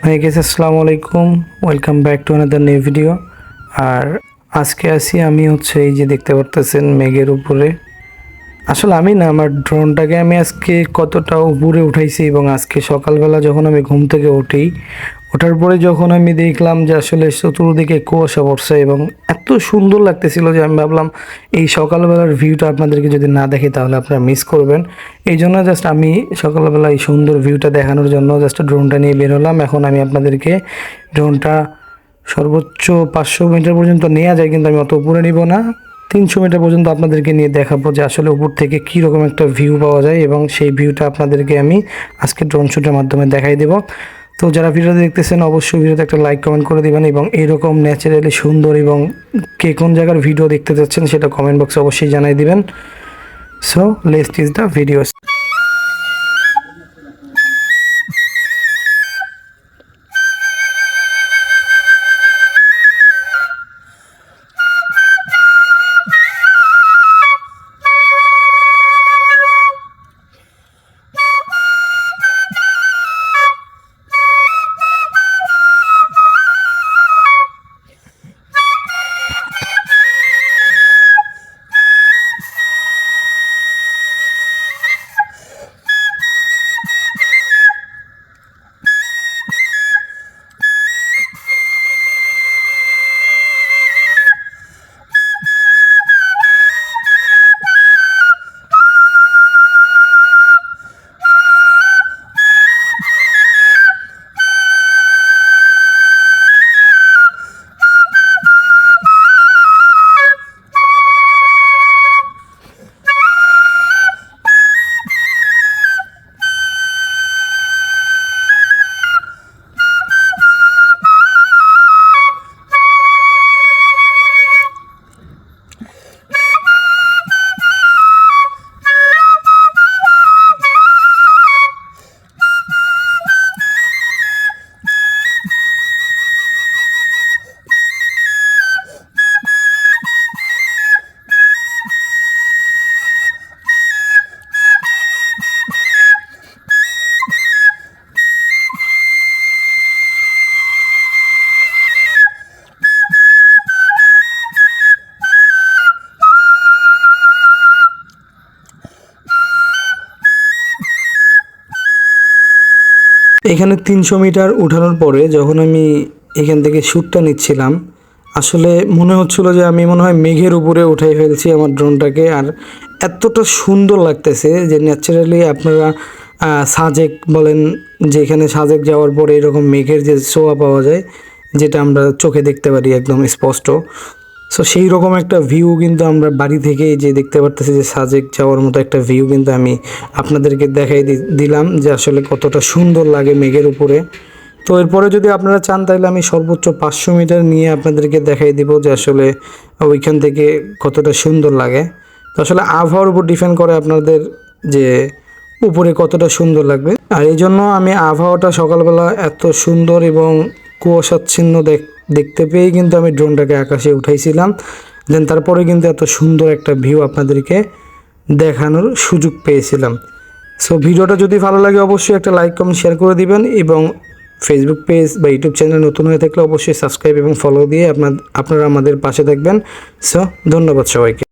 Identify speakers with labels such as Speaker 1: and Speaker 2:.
Speaker 1: High guys, আসসালামু আলাইকুম। Welcome back to another new video. আর আজকে আসি আমি এই যে দেখতে পারতেছেন মেঘের উপরে। আসলে আমি না, আমার ড্রোনটাকে আমি আজকে কতটা উপরে উঠাইছি, এবং আজকে সকালবেলা যখন আমি ঘুম থেকে উঠি, ওঠার পরে যখন আমি দেখলাম যে আসলে চতুর্দিকে কুয়াশা পড়ছে এবং এত সুন্দর লাগতেছিল যে আমি ভাবলাম এই সকালবেলার ভিউটা আপনাদেরকে যদি না দেখি তাহলে আপনারা মিস করবেন। এই জন্য জাস্ট আমি সকালবেলা এই সুন্দর ভিউটা দেখানোর জন্য জাস্ট ড্রোনটা নিয়ে বের হলাম। এখন আমি আপনাদেরকে ড্রোনটা সর্বোচ্চ 500 মিটার পর্যন্ত নেওয়া যায়, কিন্তু আমি অত উপরে নিব না। 300 মিটার পর্যন্ত আপনাদেরকে নিয়ে দেখাবো যে আসলে উপর থেকে কীরকম একটা ভিউ পাওয়া যায়, এবং সেই ভিউটা আপনাদেরকে আমি আজকে ড্রোন শ্যুটের মাধ্যমে দেখাই দেবো। তো যারা ভিডিওটা দেখতেছেন অবশ্যই ভিডিওতে একটা লাইক কমেন্ট করে দিবেন, এবং এরকম ন্যাচারালি সুন্দর এবং কে কোন জায়গার ভিডিও দেখতে যাচ্ছেন সেটা কমেন্ট বক্সে অবশ্যই জানাই দিবেন। So let's is the video. এখানে 300 মিটার উঠানোর পরে যখন আমি এখান থেকে শ্যুটটা নিচ্ছিলাম, আসলে মনে হচ্ছিল যে আমি মনে হয় মেঘের উপরে উঠাই ফেলছি আমার ড্রোনটাকে। আর এতটা সুন্দর লাগতেছে যে ন্যাচারালি আপনারা সাজেক বলেন, যেখানে সাজেক যাওয়ার পরে এরকম মেঘের যে ছোঁয়া পাওয়া যায়, যেটা আমরা চোখে দেখতে পারি একদম স্পষ্ট। সো সেই রকম একটা ভিউ কিন্তু আমরা বাড়ি থেকে যে দেখতে পারতেছি, যে সাজেক যাওয়ার মতো একটা ভিউ কিন্তু আমি আপনাদেরকে দেখাই দিলাম যে আসলে কতটা সুন্দর লাগে মেঘের উপরে। তো এরপরে যদি আপনারা চান তাহলে আমি সর্বোচ্চ 500 মিটার নিয়ে আপনাদেরকে দেখাই দিব যে আসলে ওইখান থেকে কতটা সুন্দর লাগে। তো আসলে আবহাওয়ার উপর ডিপেন্ড করে আপনাদের যে উপরে কতটা সুন্দর লাগবে। আর এই জন্য আমি আবহাওয়াটা সকালবেলা এত সুন্দর এবং কুয়াশাচ্ছিন্ন দেখতে পেয়েই কিন্তু আমি ড্রোনটাকে আকাশে উঠাইছিলাম। দেন তারপরে কিন্তু এত সুন্দর একটা ভিউ আপনাদেরকে দেখানোর সুযোগ পেয়েছিলাম। সো ভিডিওটা যদি ভালো লাগে অবশ্যই একটা লাইক কমেন্ট শেয়ার করে দিবেন, এবং ফেসবুক পেজ বা ইউটিউব চ্যানেল নতুন হয়ে থাকলে অবশ্যই সাবস্ক্রাইব এবং ফলো দিয়ে আপনারা আমাদের পাশে থাকবেন। সো ধন্যবাদ সবাইকে।